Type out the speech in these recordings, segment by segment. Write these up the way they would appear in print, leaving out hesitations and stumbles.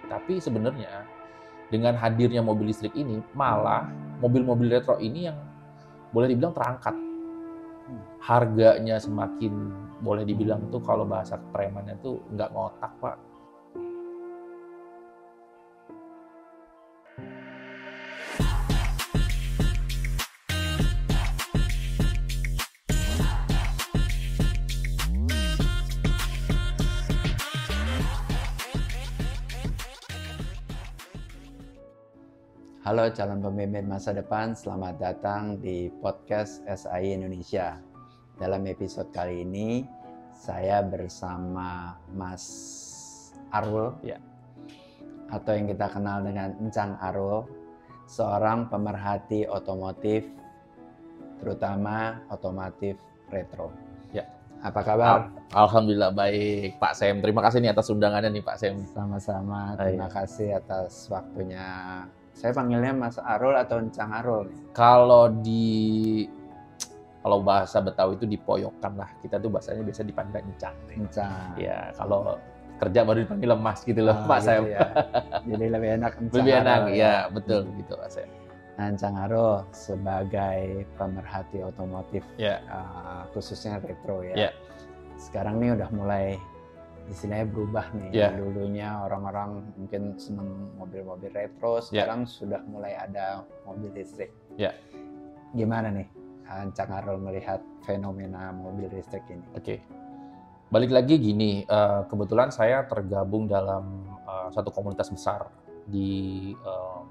Tapi sebenarnya dengan hadirnya mobil listrik ini, malah mobil-mobil retro ini yang boleh dibilang terangkat. Harganya semakin boleh dibilang tuh kalau bahasa kepremannya tuh nggak ngotak, Pak. Halo calon pemimpin masa depan, selamat datang di podcast SAI Indonesia. Dalam episode kali ini, saya bersama Mas Arul, atau yang kita kenal dengan Encang Arul, seorang pemerhati otomotif, terutama otomotif retro. Ya. Apa kabar? Alhamdulillah baik, Pak Sem. Terima kasih nih atas undangannya nih, Pak Sem. Sama-sama, terima kasih atas waktunya. Saya panggilnya Mas Arul atau Encang Arul? Kalau bahasa Betawi itu dipoyokan lah. Kita tuh bahasanya biasa dipanggil Encang. Encang. Ya, kalau kerja baru dipanggil Mas gitu loh, Pak gitu Sem. Ya. Jadi lebih enak Encang Lebih enak, Arul, ya betul gitu, Pak Sem. Nah, Encang Arul sebagai pemerhati otomotif, khususnya retro ya. Sekarang nih udah mulai istilahnya berubah nih. Dulunya orang-orang mungkin seneng mobil-mobil retro, sekarang sudah mulai ada mobil listrik. Gimana nih Encang Arul melihat fenomena mobil listrik ini? Oke. Balik lagi gini, kebetulan saya tergabung dalam satu komunitas besar di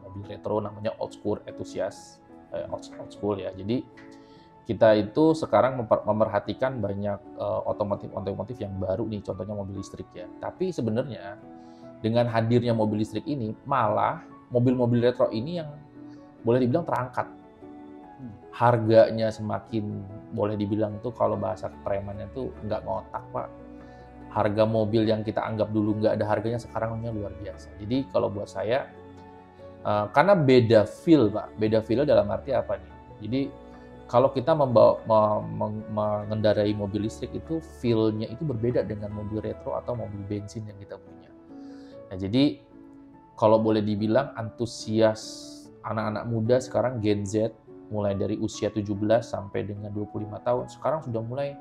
mobil retro namanya Old School Enthusiast, Old School ya. Jadi kita itu sekarang memerhatikan banyak otomotif yang baru nih, contohnya mobil listrik ya. Tapi sebenarnya dengan hadirnya mobil listrik ini, malah mobil-mobil retro ini yang boleh dibilang terangkat. Harganya semakin boleh dibilang tuh kalau bahasa kepremannya tuh nggak ngotak, Pak. Harga mobil yang kita anggap dulu nggak ada harganya sekarang luar biasa. Jadi kalau buat saya, karena beda feel, Pak. Beda feel dalam arti apa nih? Jadi kalau kita mengendarai mobil listrik itu feel-nya itu berbeda dengan mobil retro atau mobil bensin yang kita punya. Nah, jadi kalau boleh dibilang antusias anak-anak muda sekarang Gen Z mulai dari usia 17 sampai dengan 25 tahun sekarang sudah mulai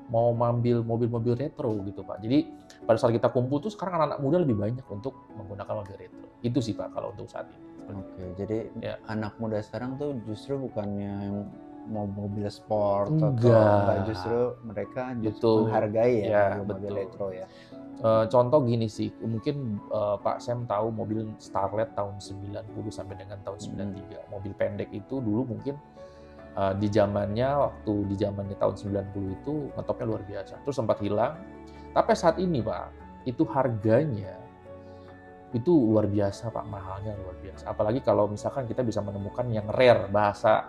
mau mengambil mobil-mobil retro gitu, Pak. Jadi pada saat kita kumpul tuh sekarang anak-anak muda lebih banyak untuk menggunakan mobil retro. Itu sih, Pak, kalau untuk saat ini. Oke, jadi anak muda sekarang tuh justru bukannya yang mau mobil sport atau enggak, justru mereka menghargai mobil retro ya. Contoh gini sih, mungkin Pak Sam tahu mobil Starlet tahun 90 sampai dengan tahun 93. Mobil pendek itu dulu mungkin di zamannya tahun 90 itu ngetopnya luar biasa. Terus sempat hilang. Tapi saat ini, Pak, itu harganya itu luar biasa, Pak, mahalnya luar biasa. Apalagi kalau misalkan kita bisa menemukan yang rare, bahasa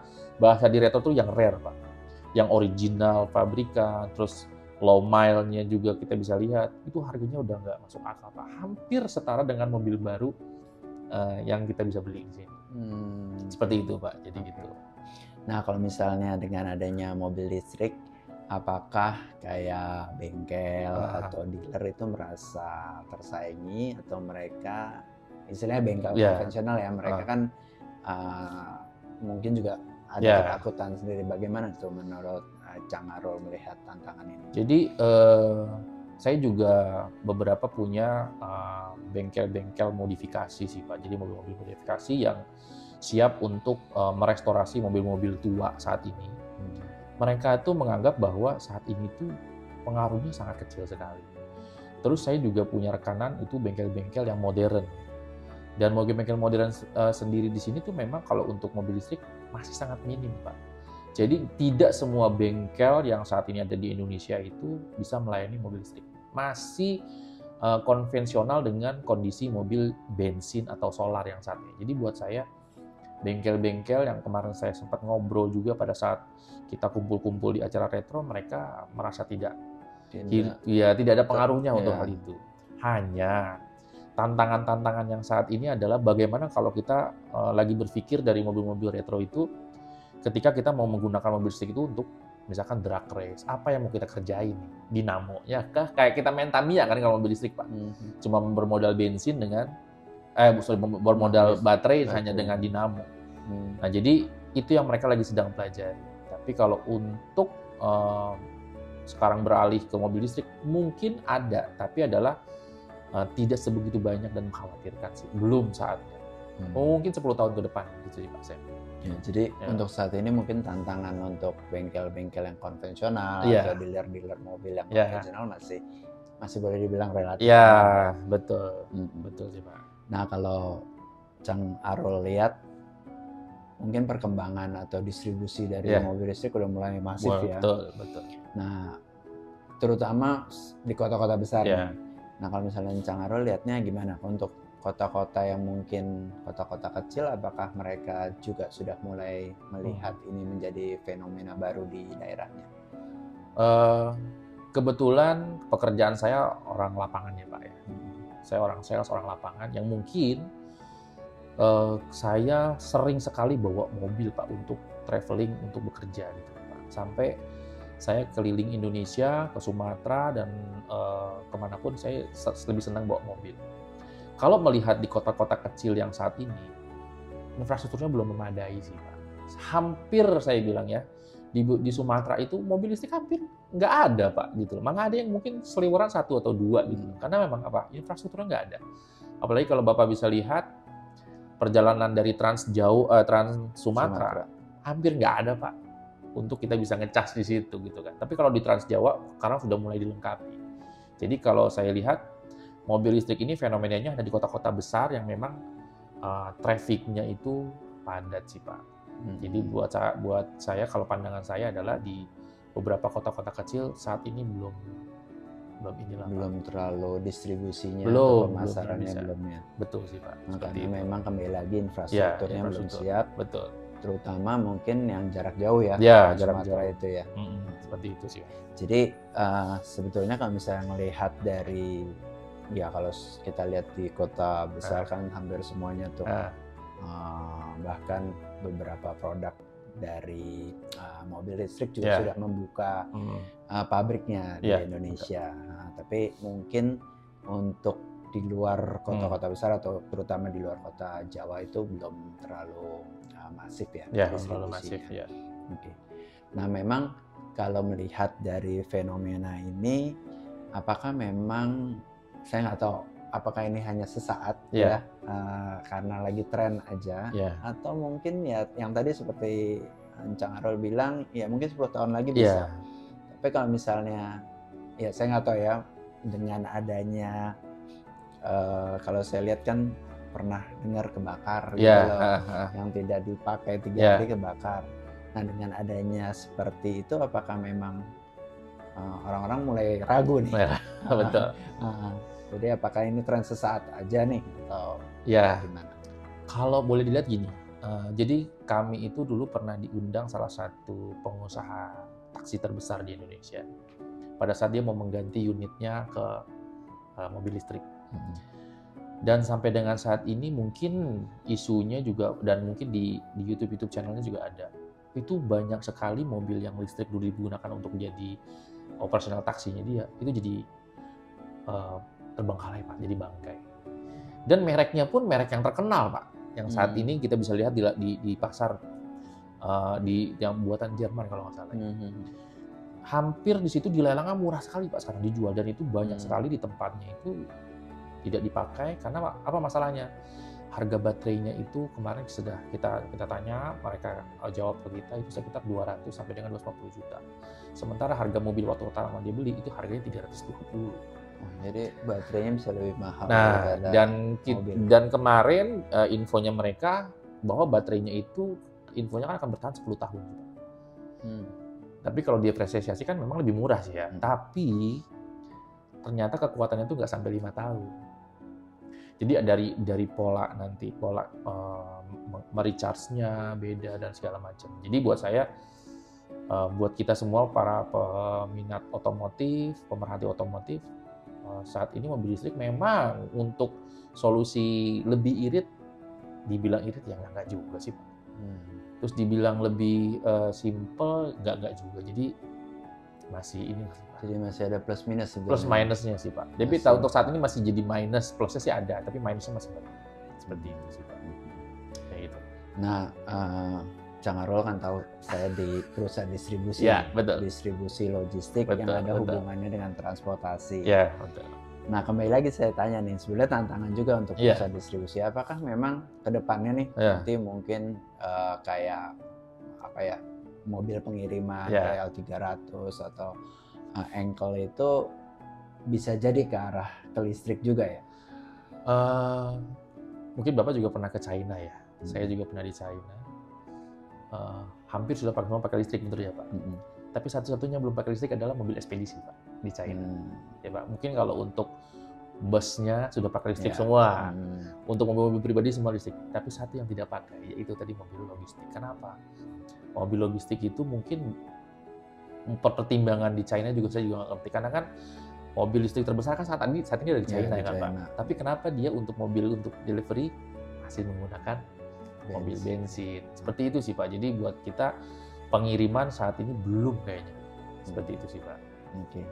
di retro tuh yang rare, Pak. Yang original pabrikan, terus low mile-nya juga kita bisa lihat, itu harganya udah nggak masuk akal, Pak. Hampir setara dengan mobil baru yang kita bisa beli di sini. Seperti itu, Pak. Jadi gitu. Nah, kalau misalnya dengan adanya mobil listrik, apakah kayak bengkel atau dealer itu merasa tersaingi, atau mereka istilahnya bengkel konvensional ya, mereka kan mungkin juga ada ketakutan sendiri. Bagaimana tuh menurut Encang Arul melihat tantangan ini? Jadi saya juga beberapa punya bengkel-bengkel modifikasi sih, Pak. Jadi mobil-mobil modifikasi yang siap untuk merestorasi mobil-mobil tua saat ini. Mereka itu menganggap bahwa saat ini tuh pengaruhnya sangat kecil sekali. Terus saya juga punya rekanan itu bengkel-bengkel yang modern. Dan bengkel modern sendiri di sini tuh memang kalau untuk mobil listrik masih sangat minim, Pak. Jadi tidak semua bengkel yang saat ini ada di Indonesia itu bisa melayani mobil listrik. Masih konvensional dengan kondisi mobil bensin atau solar yang saat ini. Jadi buat saya bengkel-bengkel yang kemarin saya sempat ngobrol juga pada saat kita kumpul-kumpul di acara retro, mereka merasa tidak ada pengaruhnya untuk hal itu. Hanya tantangan-tantangan yang saat ini adalah bagaimana kalau kita lagi berpikir dari mobil-mobil retro itu, ketika kita mau menggunakan mobil listrik itu untuk misalkan drag race, apa yang mau kita kerjain nih? Dinamonya kah? Kayak kita main Tamiya kan kalau mobil listrik Pak. Cuma bermodal bensin dengan bermodal baterai hanya dengan dinamo. Nah jadi itu yang mereka lagi sedang pelajari. Tapi kalau untuk sekarang beralih ke mobil listrik mungkin ada, tapi adalah tidak sebegitu banyak dan mengkhawatirkan sih. Belum saatnya. Mungkin 10 tahun ke depan gitu sih Pak Sam. Ya, jadi untuk saat ini mungkin tantangan untuk bengkel-bengkel yang konvensional atau dealer-dealer mobil yang konvensional masih boleh dibilang relatif. Iya, betul. Betul sih Pak. Nah, kalau Cang Arul lihat mungkin perkembangan atau distribusi dari mobil listrik udah mulai masif ya. Betul. Nah, terutama di kota-kota besar. Nah, kalau misalnya Cang Arul lihatnya gimana untuk kota-kota yang mungkin kota-kota kecil, apakah mereka juga sudah mulai melihat ini menjadi fenomena baru di daerahnya? Kebetulan pekerjaan saya orang lapangan ya Pak ya. Saya orang sales, orang lapangan yang mungkin saya sering sekali bawa mobil Pak untuk traveling, untuk bekerja gitu Pak. Sampai saya keliling Indonesia, ke Sumatera dan kemanapun saya lebih senang bawa mobil. Kalau melihat di kota-kota kecil yang saat ini, infrastrukturnya belum memadai sih Pak. Hampir saya bilang ya, di Sumatera itu mobil listrik hampir nggak ada Pak gitu. Malah ada yang mungkin seliweran 1 atau 2 gitu. Karena memang apa? Infrastrukturnya nggak ada. Apalagi kalau Bapak bisa lihat perjalanan dari Trans Sumatera, hampir nggak ada Pak untuk kita bisa ngecas di situ gitu kan. Tapi kalau di Trans Jawa sekarang sudah mulai dilengkapi. Jadi kalau saya lihat mobil listrik ini fenomenanya ada di kota-kota besar yang memang trafficnya itu padat sih Pak. Jadi buat saya kalau pandangan saya adalah di beberapa kota-kota kecil saat ini belum terlalu distribusinya, pemasarannya belum ya. Betul sih Pak. Nah, karena memang kembali lagi infrastrukturnya belum siap. Betul. Terutama mungkin yang jarak jauh ya. Jarak jauh itu ya. Seperti itu sih. Jadi sebetulnya kalau misalnya melihat dari kalau kita lihat di kota besar kan hampir semuanya tuh bahkan beberapa produk dari mobil listrik juga sudah membuka pabriknya di Indonesia. Nah, tapi mungkin untuk di luar kota-kota besar atau terutama di luar kota Jawa itu belum terlalu masif ya. Terlalu masif ya. Okay. Nah, memang kalau melihat dari fenomena ini, apakah memang saya nggak tahu apakah ini hanya sesaat karena lagi tren aja atau mungkin ya yang tadi seperti Cang Arul bilang ya mungkin 10 tahun lagi bisa. Tapi kalau misalnya ya saya nggak tahu ya dengan adanya kalau saya lihat kan pernah dengar kebakar yang tidak dipakai 3 hari kebakar. Nah dengan adanya seperti itu apakah memang orang-orang mulai ragu nih? Betul. Jadi apakah ini tren sesaat aja nih atau gimana? Kalau boleh dilihat gini, jadi kami itu dulu pernah diundang salah satu pengusaha taksi terbesar di Indonesia. Pada saat dia mau mengganti unitnya ke mobil listrik. Dan sampai dengan saat ini mungkin isunya juga dan mungkin di YouTube channelnya juga ada. Itu banyak sekali mobil yang listrik dulu digunakan untuk jadi operasional taksinya dia itu jadi terbengkalai Pak, jadi bangkai. Dan mereknya pun merek yang terkenal Pak, yang saat ini kita bisa lihat di pasar yang buatan Jerman kalau nggak salah. Hampir di situ dilelangnya murah sekali Pak sekarang dijual dan itu banyak sekali di tempatnya itu tidak dipakai karena apa masalahnya? Harga baterainya itu kemarin sudah kita tanya, mereka jawab ke kita itu sekitar 200 sampai dengan 250 juta. Sementara harga mobil waktu pertama dia beli itu harganya 320. Jadi baterainya bisa lebih mahal. Nah, dan kemarin infonya mereka bahwa baterainya itu infonya kan akan bertahan 10 tahun. Tapi kalau diapresiasi kan memang lebih murah sih ya. Tapi ternyata kekuatannya itu nggak sampai 5 tahun. Jadi dari pola merecharge-nya beda dan segala macam. Jadi buat saya, buat kita semua para peminat otomotif, pemerhati otomotif, saat ini mobil listrik memang untuk solusi lebih irit, dibilang irit ya nggak juga sih. Terus dibilang lebih simple, nggak juga. Jadi masih ini. Jadi masih ada plus minus sebenarnya. Plus minusnya sih Pak. Tapi untuk saat ini masih jadi minus, plusnya sih ada, tapi minusnya masih banyak. Seperti itu sih Pak. Kayak gitu. Nah, Cang Arul kan tahu saya di perusahaan distribusi, ya, betul. Distribusi logistik yang ada hubungannya dengan transportasi. Ya, betul. Nah, kembali lagi saya tanya nih, sebenarnya tantangan juga untuk perusahaan distribusi. Apakah memang ke depannya nih nanti mungkin kayak apa ya, mobil pengiriman kayak L300 atau Engkel itu bisa jadi ke arah ke listrik juga ya? Mungkin Bapak juga pernah ke China ya. Saya juga pernah di China. Hampir sudah pakai listrik betul ya Pak. Tapi satu-satunya belum pakai listrik adalah mobil ekspedisi Pak di China. Ya Pak, mungkin kalau untuk busnya sudah pakai listrik semua. Untuk mobil-mobil pribadi semua listrik. Tapi satu yang tidak pakai yaitu tadi mobil logistik. Kenapa? Mobil logistik itu mungkin pertimbangan di China juga saya juga nggak ngerti. Karena kan mobil listrik terbesar kan saat ini dari China kan Pak. Tapi kenapa dia untuk mobil untuk delivery masih menggunakan mobil bensin? Seperti itu sih Pak. Jadi buat kita pengiriman saat ini belum kayaknya. Seperti itu sih Pak. Oke.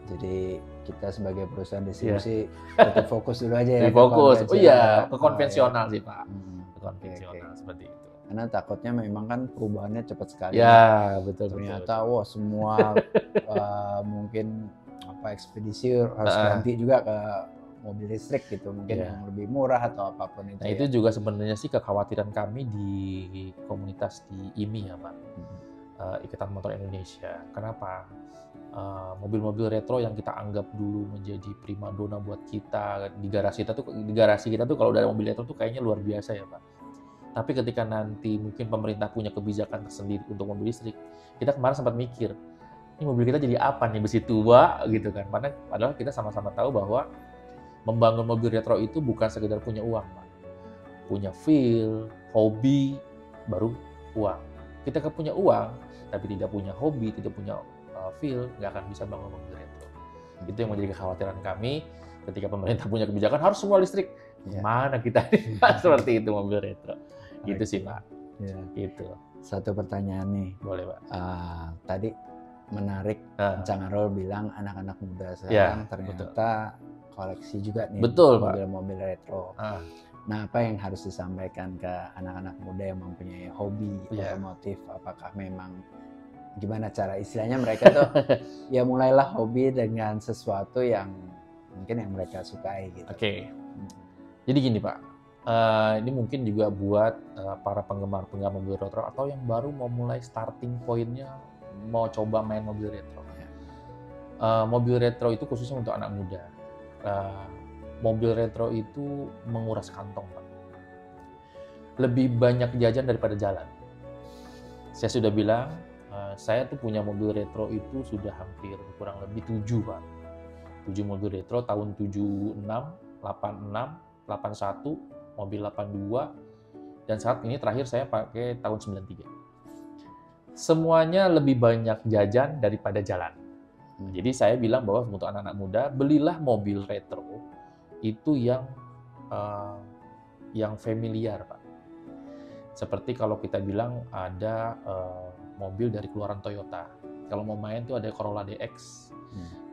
Jadi kita sebagai perusahaan distribusi tetap fokus dulu aja ya. Fokus. Ke konvensional sih Pak. Ke konvensional seperti itu. Karena takutnya memang kan perubahannya cepat sekali. Ya, betul. Ternyata wah semua mungkin ekspedisi harus ganti juga ke mobil listrik gitu, mungkin yang lebih murah atau apapun itu. Nah, itu juga sebenarnya sih kekhawatiran kami di komunitas di IMI ya Pak. Ikatan Motor Indonesia. Kenapa? Mobil-mobil retro yang kita anggap dulu menjadi primadona buat kita di garasi kita tuh kalau udah ada mobil retro tuh kayaknya luar biasa ya Pak. Tapi ketika nanti mungkin pemerintah punya kebijakan tersendiri untuk mobil listrik, kita kemarin sempat mikir, ini mobil kita jadi apa nih, besi tua gitu kan. Padahal kita sama-sama tahu bahwa membangun mobil retro itu bukan sekedar punya uang Pak. Punya feel, hobi, baru uang. Kita punya uang, tapi tidak punya hobi, tidak punya feel, nggak akan bisa bangun mobil retro. Itu yang menjadi kekhawatiran kami ketika pemerintah punya kebijakan harus semua listrik. Mana kita seperti itu mobil retro. Gitu sih Pak. Ya. Gitu. Satu pertanyaan nih. Boleh Pak. Tadi menarik, Cang Arul bilang anak-anak muda sekarang ternyata koleksi juga nih mobil-mobil retro. Nah, apa yang harus disampaikan ke anak-anak muda yang mempunyai hobi otomotif? Apakah memang gimana cara istilahnya mereka tuh ya mulailah hobi dengan sesuatu yang mungkin yang mereka sukai gitu. Oke. Jadi gini Pak, ini mungkin juga buat para penggemar mobil retro atau yang baru mau mulai starting point-nya mau coba main mobil retro. Mobil retro itu khususnya untuk anak muda. Mobil retro itu menguras kantong Pak. Lebih banyak jajan daripada jalan. Saya sudah bilang, saya tuh punya mobil retro itu sudah hampir kurang lebih 7 Pak. 7 mobil retro tahun 76, 86, 81, mobil 82, dan saat ini terakhir saya pakai tahun 93. Semuanya lebih banyak jajan daripada jalan. Jadi saya bilang bahwa untuk anak-anak muda, belilah mobil retro itu yang familiar Pak. Seperti kalau kita bilang ada mobil dari keluaran Toyota. Kalau mau main tuh ada Corolla DX.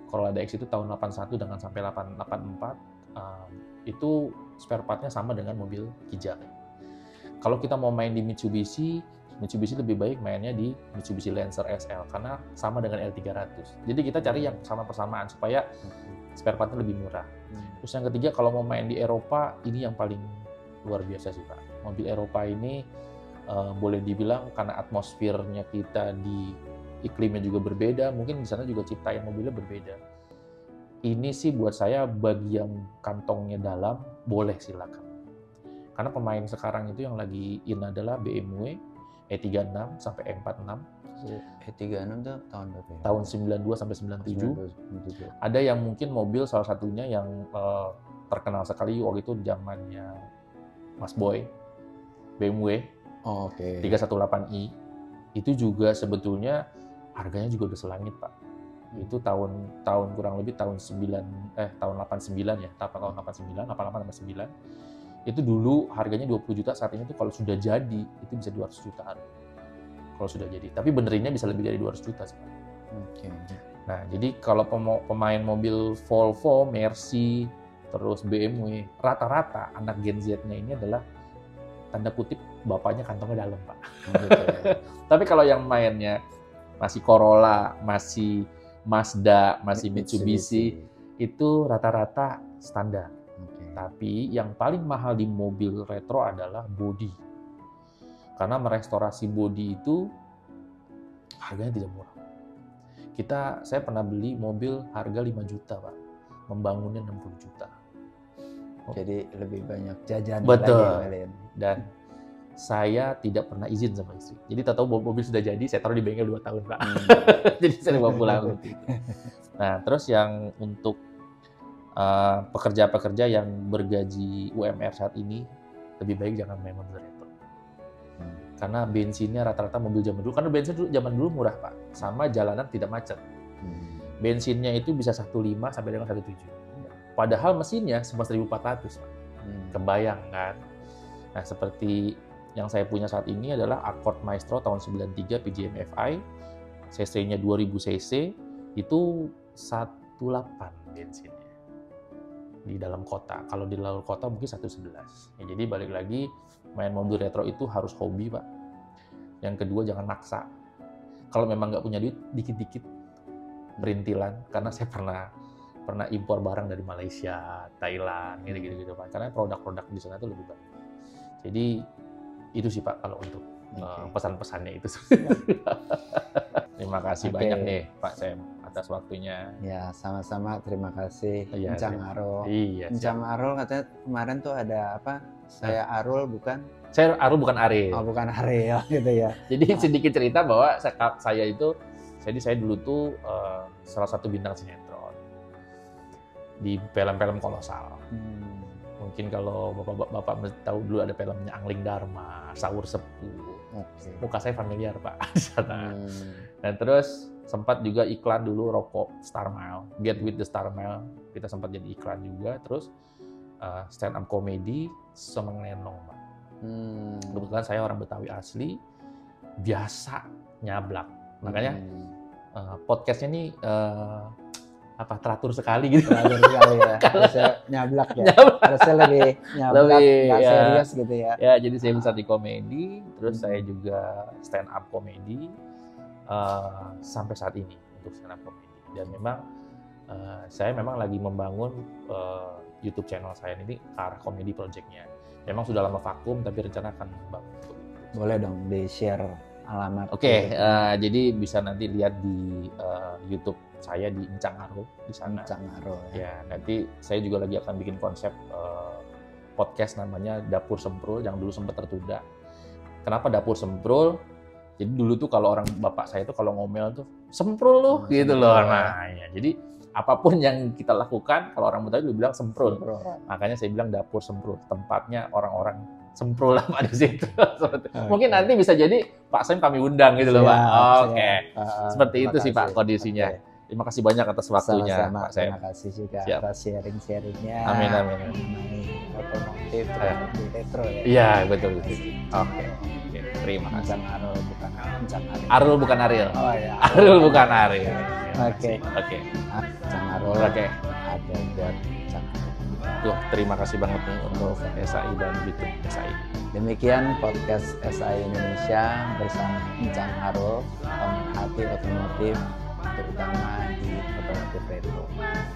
Corolla DX itu tahun 81 dengan sampai 84. Itu spare part-nya sama dengan mobil Kijang. Kalau kita mau main di Mitsubishi lebih baik mainnya di Mitsubishi Lancer SL karena sama dengan L300. Jadi kita cari yang persamaan supaya spare part-nya lebih murah. Terus yang ketiga, kalau mau main di Eropa, ini yang paling luar biasa sih Pak. Mobil Eropa ini boleh dibilang karena atmosfernya kita di iklimnya juga berbeda, mungkin di sana juga ciptaan mobilnya berbeda. Ini sih buat saya bagi yang kantongnya dalam, boleh silakan. Karena pemain sekarang itu yang lagi in adalah BMW E36 sampai E46. E36 tuh tahun berapa ya? Tahun 92 sampai 97. Ada yang mungkin mobil salah satunya yang terkenal sekali waktu itu zamannya Mas Boy, BMW 318i. Itu juga sebetulnya harganya juga udah selangit Pak. Itu tahun kurang lebih tahun 89 ya, tahun 89, 88 sampai 9. Itu dulu harganya 20 juta, saat ini tuh kalau sudah jadi itu bisa 200 jutaan. Kalau sudah jadi. Tapi benerinnya bisa lebih dari 200 juta sih. Oke. Nah, jadi kalau pemain mobil Volvo, Mercy, terus BMW, rata-rata anak Gen Z-nya ini adalah tanda kutip bapaknya kantongnya dalam, Pak. Gitu ya. Tapi kalau yang mainnya masih Corolla, masih Mazda, masih Mitsubishi, itu rata-rata standar. Okay. Tapi yang paling mahal di mobil retro adalah bodi. Karena merestorasi bodi itu harganya tidak murah. Saya pernah beli mobil harga 5 juta, Pak. Membangunnya 60 juta. Jadi lebih banyak jajan. Betul. Lagi. Dan saya tidak pernah izin sama istri. Jadi tahu mobil sudah jadi, saya taruh di bengkel 2 tahun, Pak. Jadi saya bawa pulang. Nah, terus yang untuk pekerja-pekerja yang bergaji UMR saat ini, lebih baik jangan main mobil retro. Karena bensinnya rata-rata mobil zaman dulu. Karena bensin zaman dulu murah, Pak. Sama jalanan tidak macet. Bensinnya itu bisa 1,5 sampai dengan 1,7. Padahal mesinnya 11.400, Pak. Kebayang kan? Nah, seperti yang saya punya saat ini adalah Accord Maestro tahun 93 PGM FI. cc-nya 2000 cc, itu 1,8 bensinnya. Di dalam kota. Kalau di luar kota mungkin 1,11. Ya, jadi balik lagi, main mobil retro itu harus hobi, Pak. Yang kedua, jangan maksa. Kalau memang nggak punya duit, dikit-dikit perintilan. Karena saya pernah impor barang dari Malaysia, Thailand, gitu-gitu, Pak. Karena produk-produk di sana itu lebih baik. Jadi itu sih, Pak, kalau untuk pesan-pesannya itu. Terima kasih banyak nih, Pak Sam, atas waktunya. Ya, sama-sama. Terima kasih, Encang Arul. Iya. Encang Arul katanya kemarin tuh ada apa? Saya Arul bukan? Saya Arul bukan Ariel. Oh, bukan Ariel gitu ya. Jadi sedikit cerita bahwa saya itu, jadi saya dulu tuh salah satu bintang sinetron di film-film kolosal. Mungkin kalau bapak tahu dulu ada filmnya Angling Dharma, Sahur Sepuh. Okay. Muka saya familiar, Pak, di sana. Dan terus sempat juga iklan dulu rokok Star Mile, Get with the Star Mile. Kita sempat jadi iklan juga. Terus stand up comedy Semang Lenong, Pak. Kebetulan saya orang Betawi asli, biasa nyablak. Makanya podcastnya nih teratur sekali gitu. Teratur sekali ya. Harusnya nyablak ya. Harusnya lebih nyablak, nggak serius gitu ya. Ya, jadi saya besar di komedi, terus saya juga stand up komedi sampai saat ini untuk stand up komedi. Dan memang saya memang lagi membangun YouTube channel saya ini ke arah komedi project-nya. Memang sudah lama vakum, tapi rencana akan membangun. Boleh dong di-share alamat. Oke, jadi bisa nanti lihat di YouTube saya di Encang Arul di sana. Encang Arul ya. Nanti saya juga lagi akan bikin konsep podcast namanya Dapur Semprul yang dulu sempat tertunda. Kenapa Dapur Semprul? Jadi dulu tuh kalau orang bapak saya tuh kalau ngomel tuh semprul loh gitu loh. Nah, ya. Jadi apapun yang kita lakukan kalau orang Betawi dulu bilang semprul. Makanya saya bilang Dapur Semprul, tempatnya orang-orang semprul lah di situ. Mungkin nanti bisa jadi Pak Sam kami undang gitu loh, Pak. Oke. Seperti itu sih, Pak, kondisinya. Terima kasih banyak atas waktunya, Sama-sama. Pak Sam. Terima kasih juga atas sharing-sharingnya. Amin. Mengenai otomotif retro ya. Iya, betul. Oke. Terima kasih. Encang Arul bukan Encang Arul. Arul bukan Ariel. Oh ya. Arul bukan Ariel. Oke. Encang Arul. Oke. Ada buat Encang Arul. Tuh, terima kasih banget nih untuk SAI dan YouTube SAI. Demikian podcast SAI Indonesia bersama Encang Arul, pemerhati otomotif, terutama di otomotif retro.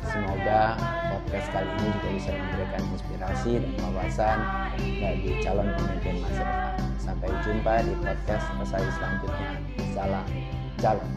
Semoga podcast kali ini juga bisa memberikan inspirasi dan wawasan bagi calon pemimpin masa depan. Sampai jumpa di podcast SAI selanjutnya. Salam calon.